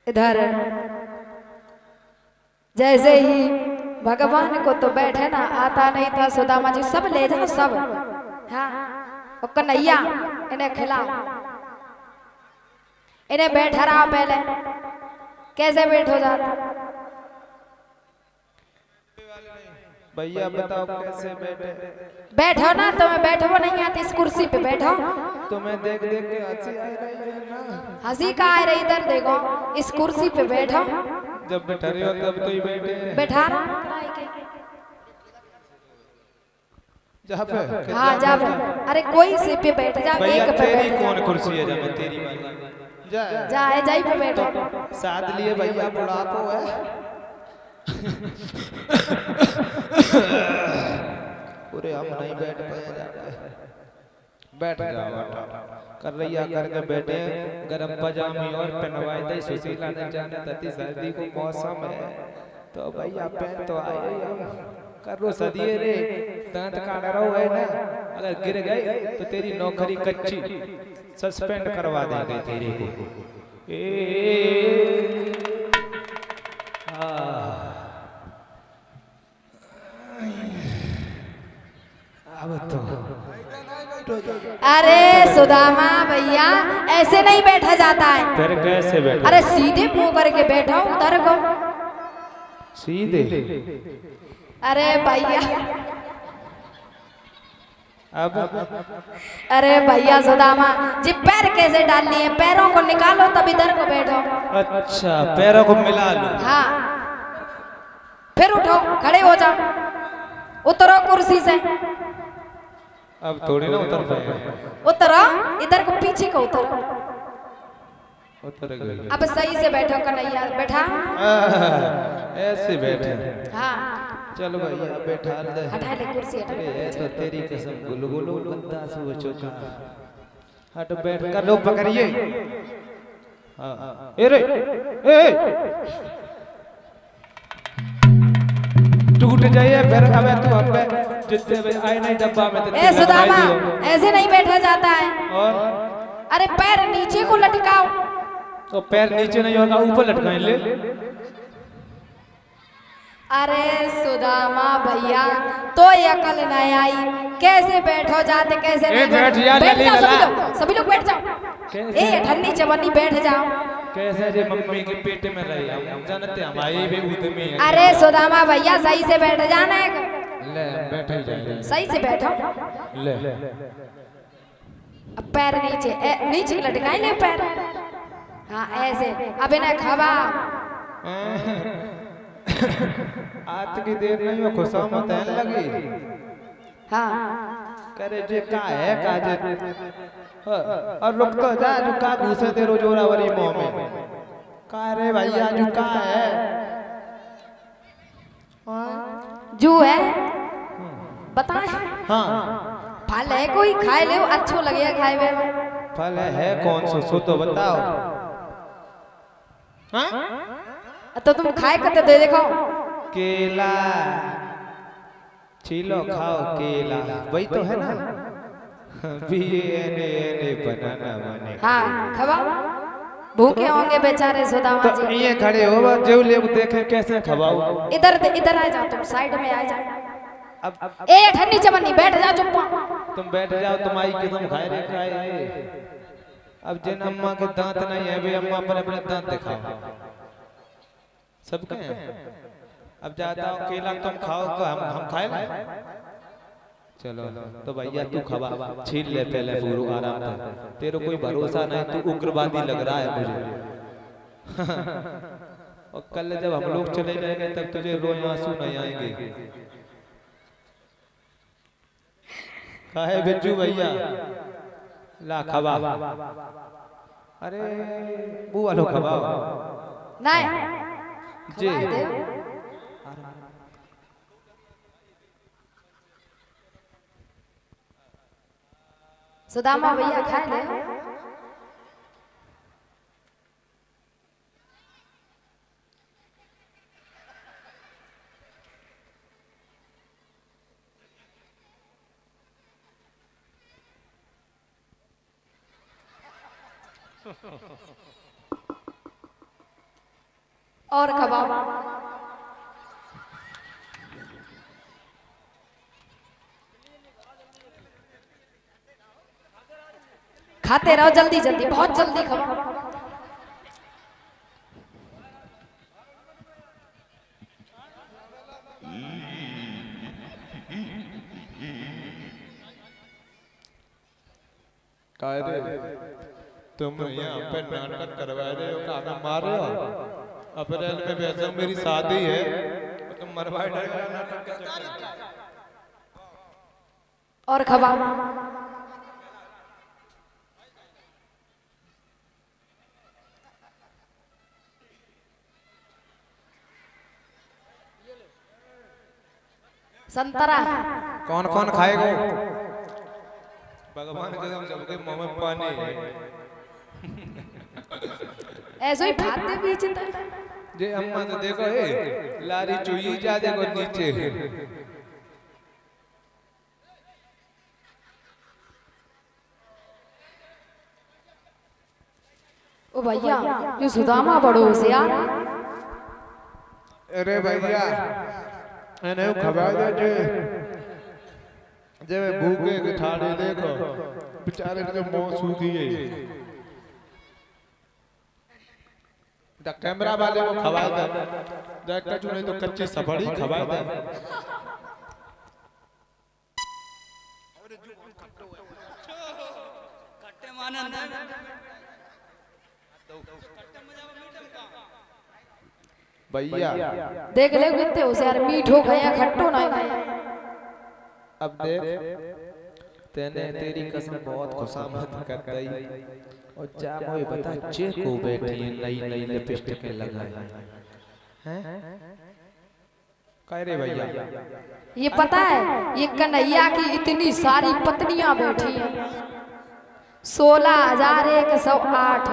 इधर जैसे ही भगवान को तो बैठे ना आता नहीं था, सुदामा जी सब ले जाओ सब। हाँ और कन्हैया इन्हें खिलाओ, इन्हें बैठा रहा पहले। कैसे बैठो जाता भैया बताओ कैसे बैठे। बैठो ना, तुम्हें बैठो नहीं आती, इस कुर्सी पे बैठो। तुम्हें देख देख के हंसी आ रही है ना। हंसी का आ रही, इधर देखो, इस कुर्सी पे बैठो। जब बैठा रही हो तब तो ही बैठे हैं। बैठा रहा जहाँ पे हाँ जा अरे कोई से पे बैठ जा, भैया एक पे तेरी बैठ कौन जा। कुर्सी है जब तेरी वाली जा जा है जाई पे बैठो। साथ लिए भैया बुढ़ापो है। पूरे हम नहीं बैठ पाए जाते। बैठ जाओ कर रैया करके बैठे गरम पजामी और पहनवाए दे सुशीला ने जाने तती सर्दी को मौसम है तो भैया पहन तो आए हम करो सदिए रे दांत काट रहा है ना। अगर गिर गए तो तेरी नौकरी कच्ची सस्पेंड करवा देंगे तेरे को। अब तो अरे सुदामा भैया ऐसे नहीं बैठा जाता है। फिर कैसे बैठे? अरे सीधे मुंह करके बैठो उधर को। सीधे? अरे भैया अब अरे भैया सुदामा जी पैर कैसे डालनी है, पैरों को निकालो तब इधर को बैठो। अच्छा पैरों को मिला लो। हाँ फिर उठो, खड़े हो जाओ, उतरो कुर्सी से। अब थोड़ी ना उतर पाए। उतरो, इधर को पीछे को उतरो। उतर गए। अब सही से बैठो कन्हैया, बैठा। ऐसे बैठे। हाँ चलो भैया बैठा ले। हटा ले कुर्सी, हटा ले। ये तो तेरी कसम गुलगुलो गंदा सो चुका। हट बैठ कर लो पकड़िए। हाँ ए रे ए टूट जाइए फिर अबे तू हम पे जितने भी आए नहीं डब्बा में तो ए सुदामा ऐसे नहीं बैठा जाता है। और अरे पैर नीचे को लटकाओ। तो पैर नीचे नहीं होगा ऊपर लटकाए ले। अरे सुदामा भैया तो ये अकल नहीं आई, कैसे बैठो जाते कैसे नहीं बैठ जा, बैठ जल्दी जाओ लगा। सभी लोग बैठ जाओ। कैसे? ए ठन्नी चवन्नी बैठ जाओ। कैसे जे मम्मी के पेट में रही हम जानते हमारी भी उद्यमी है। अरे सुदामा भैया सही से बैठ जाना है। ले बैठ ही जाए। सही से बैठो। ले अब पैर नीचे नीचे लटकाए ले पैर। हाँ ऐसे। अब इन्हें खबा। आज की देर नहीं हो खुशामत है लगी। हाँ करे जे का है काजे। और रुक तो जा रुका घुसे तेरो जोरावरी मुंह में। का रे भैया झुका है। जू है बताए। हाँ फल है कोई खाए ले, अच्छो लगेगा खाए में। फल है कौन सा सो तो बताओ। हाँ तो तुम खाए कते दे देखो। केला छीलो खाओ केला वही तो है ना। बनाना बने। हाँ खवाओ, भूखे होंगे बेचारे सुदामा तो जी। ये खड़े हो जो लोग देखे कैसे खवाओ। इधर इधर आ जाओ, तुम साइड में आ जाओ। अब ए ठन्नी चवन्नी बैठ जा चुप। तुम बैठ जाओ तुम्हारी कसम खाए रे खाए। अब जिन अम्मा के दांत नहीं है वे अम्मा पर अपने दांत दिखाओ सबके हैं। अब जाता हूँ केला तुम खाओ तो हम खाए ना। चलो तो भैया तू खवा छीन ले पहले पूरा आराम से। तेरे कोई भरोसा नहीं, तू उग्रवादी लग रहा है मुझे। और कल जब हम लोग चले जाएंगे तब तुझे रोए आंसू नहीं आएंगे। काहे बिज्जू भैया ला खवा। अरे बुआ लो खवा नहीं जी। सुदामा भैया खाए ले। और कबाब। खाते रहो जल्दी जल्दी, बहुत जल्दी खाओ। तुम यहाँ पे नाटक करवा रहे हो, हमें मार रहे हो। अप्रैल में वैसे मेरी शादी है, तुम मरवाए नाटक कर रहे हो। और कबाब। संतरा। कौन कौन खाएगा? भगवान कसम सबके मुंह में पानी है। ऐसे ही भाते बीच जे अम्मा तो देखो ए लारी चुई जा देखो नीचे। ओ भैया ये सुदामा बड़ो होशियार। अरे भैया एने खबा दे जे भूखे के ठाड़े देखो बेचारे के मुंह सूखी है। द कैमरा वाले को खवा दे, देख कछु नहीं तो कच्ची सफड़ी खवा दे। कट्टे मानन भैया देख ले कितने होशियार, मीठो गया खट्टो ना गया। अब देख तेने तेरी कसम बहुत खुशामद कर दी और जा मोए बता चे को बैठी है नई नई लिपस्टिक लगाई हैं। कह रे भैया ये पता है ये कन्हैया की इतनी सारी पत्नियां बैठी हैं, 16,108।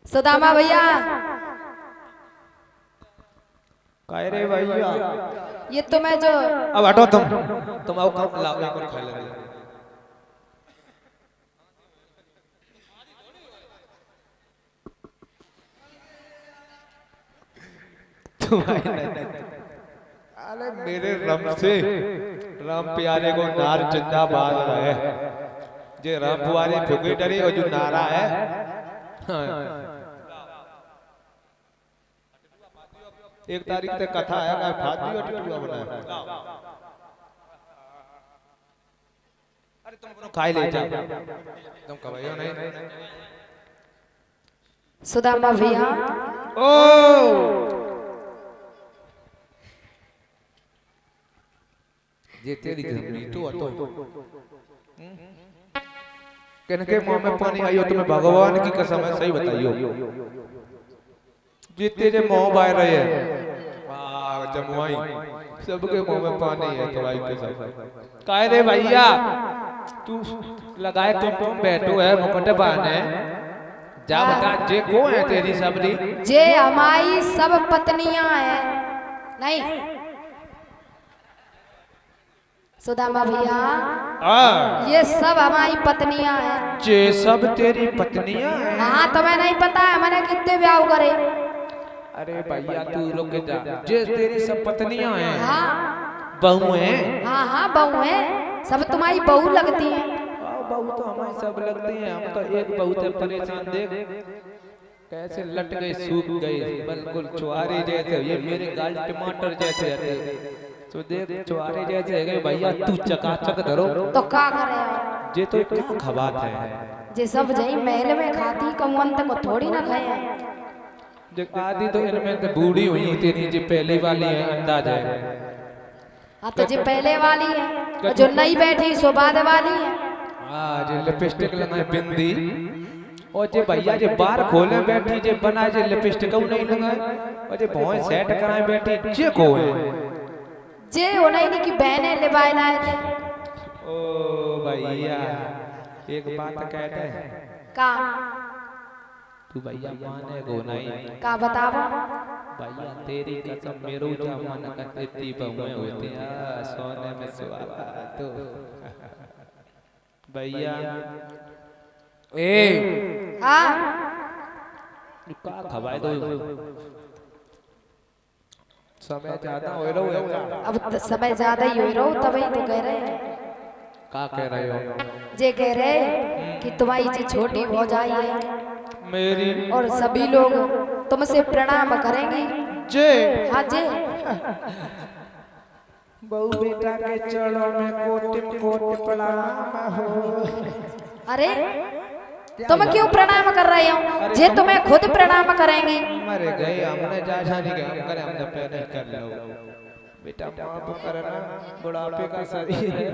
सुदामा भैया कह रे भैया ये तुम्हें जो अब हटो तुम आओ कब लाओ एक और खा लेंगे। अरे मेरे रम से राम प्यारे को नार जिंदाबाद रहे। जे राम पुआरे फुगे डरे और जो नारा है एक तारीख तक कथा है का फादी और टिटुआ बनाया। अरे तुम खाई ले जा तुम कमाइयो नहीं। सुदामा भैया ओ ये तेरी मीठो तो किनके मुंह में पानी आइयो तुम्हें भगवान की कसम है सही बताइयो। जे तेरे मुंह बाहर रहे हैं वाह जमुआई सबके मुंह में पानी है तुम्हारी कसम। काहे रे भैया तू लगाए तुम बैठो है मुकुट बाने जा बता जे को है तेरी सबरी। जे हमारी सब पत्नियां हैं नहीं सुदामा भैया ये सब हमारी पत्नियां हैं। जे सब तेरी पत्नियां हैं? हाँ तुम्हें नहीं पता है मैंने कितने ब्याह करे। अरे भैया तू रुक जा, जे तेरी सब पत्नियां हैं? हाँ बहू हैं? हाँ हाँ बहू हैं, सब तुम्हारी बहू लगती हैं। बहू तो हमारी सब लगती हैं, हम तो एक बहू से परेशान देख कैसे लट गई सूख गई बिल्कुल चुहारे जैसे। ये मेरे गाल टमाटर जैसे है तो देख चुहारे जैसे है भैया। तू चकाचक धरो तो क्या करे जे तो क्या खबात है जे सब जई महल में खाती कमवंत को थोड़ी ना खाए। जो आदि तो इनमें तो बूढ़ी हुई तेरी जो पहली वाली है अंदाज है। हाँ तो जो पहले वाली है जो नई बैठी सो बाद वाली है। हाँ जो लिपस्टिक लगाए बिंदी और जे भैया जे बार खोले बैठी जे बनाए जे लिपस्टिक नहीं लगाए और जे भौं सेट कराए बैठी जे को है जे उन्हें नहीं की बहने लिबाए लाए थे। ओ भैया एक बात कहते हैं का तू भैया माने गो नहीं का बताओ भैया तेरी कसम मेरो जमाना का इतनी बहुएं होती हैं सोने में सुहागा तो भैया ए हाँ का खवाए दो समय ज्यादा हो रहा है। अब समय ज्यादा ही हो रहा तभी तो कह रहे हैं। का कह रहे हो? जे कह रहे कि तुम्हारी जी छोटी हो जाइए मेरी और सभी लोग तुमसे प्रणाम करेंगे। जे हाँ जे बहु बेटा के चरणों में कोटि कोटि प्रणाम हो। अरे तुम क्यों प्रणाम कर रहे हो? जे तुम्हें खुद प्रणाम करेंगी। मरे गए हमने जा नहीं गए हम करे हमने पे नहीं कर लो बेटा माफ करना बुढ़ापे का शरीर है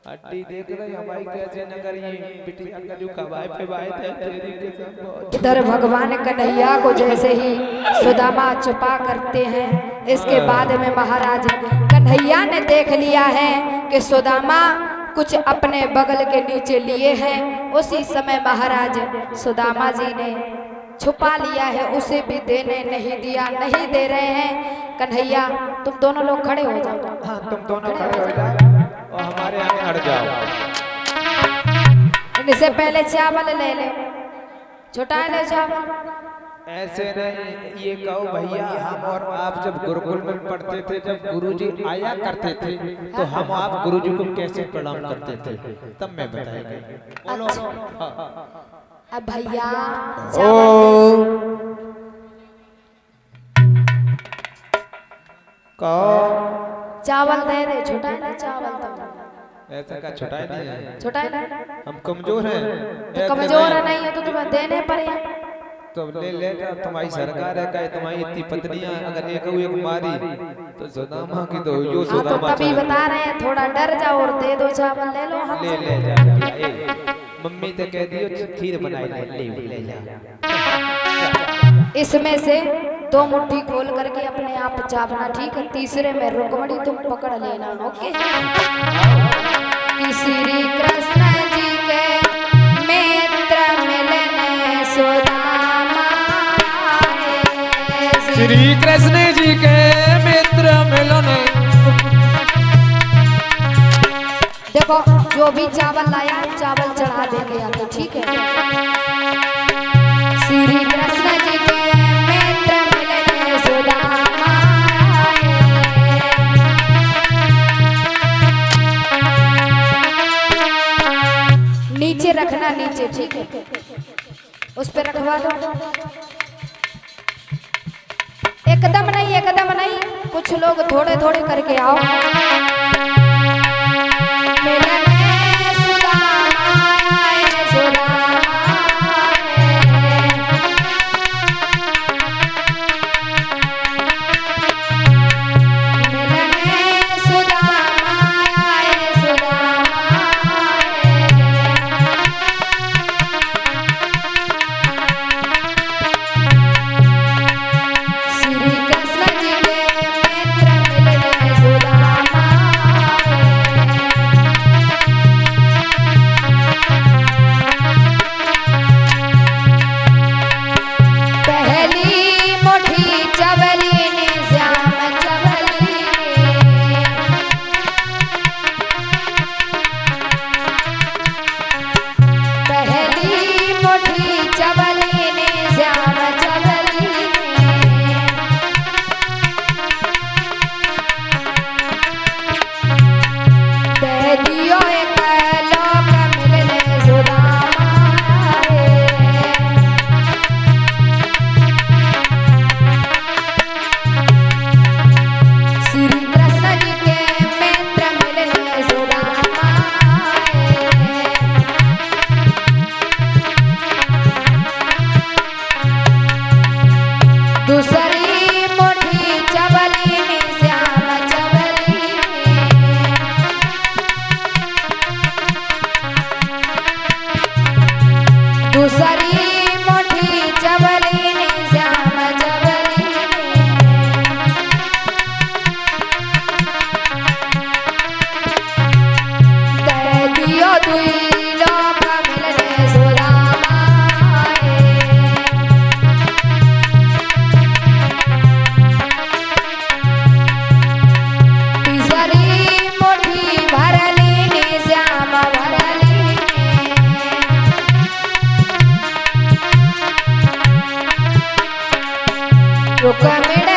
हड्डी देख रही हमारी कैसे न करिए बिटिया का जो कबाए पे बाए थे तेरी के सब इधर भगवान कन्हैया को जैसे ही सुदामा छुपा करते हैं, इसके बाद में महाराज कन्हैया ने देख लिया है कि सुदामा कुछ अपने बगल के नीचे लिए हैं। उसी समय महाराज सुदामा जी ने छुपा लिया है, उसे भी देने नहीं दिया, नहीं दे रहे हैं। कन्हैया तुम दोनों लोग खड़े हो जाओ। हाँ तुम दोनों खड़े हो जाओ और हमारे आगे हट जाओ। इनसे पहले चावल ले ले, छुटा ले चावल। ऐसे नहीं ये कहो भैया हम और आप जब गुरुकुल में पढ़ते थे जब गुरुजी आया करते थे तो हम आप गुरुजी को कैसे प्रणाम करते थे तब मैं बताएंगे। बोलो अब भैया चावल दे दे, छुटा ले चावल तो। ऐसा का छुटाए नहीं है, छुटाए ले। हम कमजोर हैं। तो कमजोर नहीं है तो तुम्हें देने पड़े। तो ले ले तुम्हारी सरकार है का तुम्हारी इतनी पत्नियां अगर एक मारी तो सुदामा की तो यो हाँ तो सुदामा तभी बता रहे हैं थोड़ा डर जाओ और दे दो चावल, ले लो हम ले ले जा मम्मी तो कह दियो खीर बनाई ले जा। इसमें से 2 मुट्ठी खोल करके अपने आप चावना, ठीक है? तीसरे में रुक्मणी तुम पकड़ लेना, ओके? कि श्री कृष्ण जी के मित्र मिलने सुदामा आए। श्री कृष्ण जी के मित्र मिलने। देखो जो भी चावल लाया चावल चढ़ा देंगे आगे, ठीक है? श्री कृष्ण जी के मित्र मिलने सुदामा आए। नीचे रखना, नीचे, ठीक है? उस पे रखवा दो। एकदम नहीं, एकदम नहीं, कुछ लोग थोड़े थोड़े करके आओ। मिलने सुदामा आए, सुदामा आए। मिलने सुदामा आए, सुदामा आए। श्री कृष्ण जी के मित्र मिलने सुदामा आए। पहली मुट्ठी चवली ने श्याम चवली ने। पहली मुट्ठी चवली ने श्याम चवली ने। दे दियो एक लोक मिलने सुदामा आए। श्री कृष्ण जी के मित्र मिलने सुदामा आए। दूसरी मुट्ठी चवली ने श्याम चवली ने। दूसरी मुट्ठी चवली ने श्याम चवली ने। दे दियो दुई लोक मिलने सुदामा आए। तीसरी मुट्ठी भरली ने श्याम भरली रुकमिण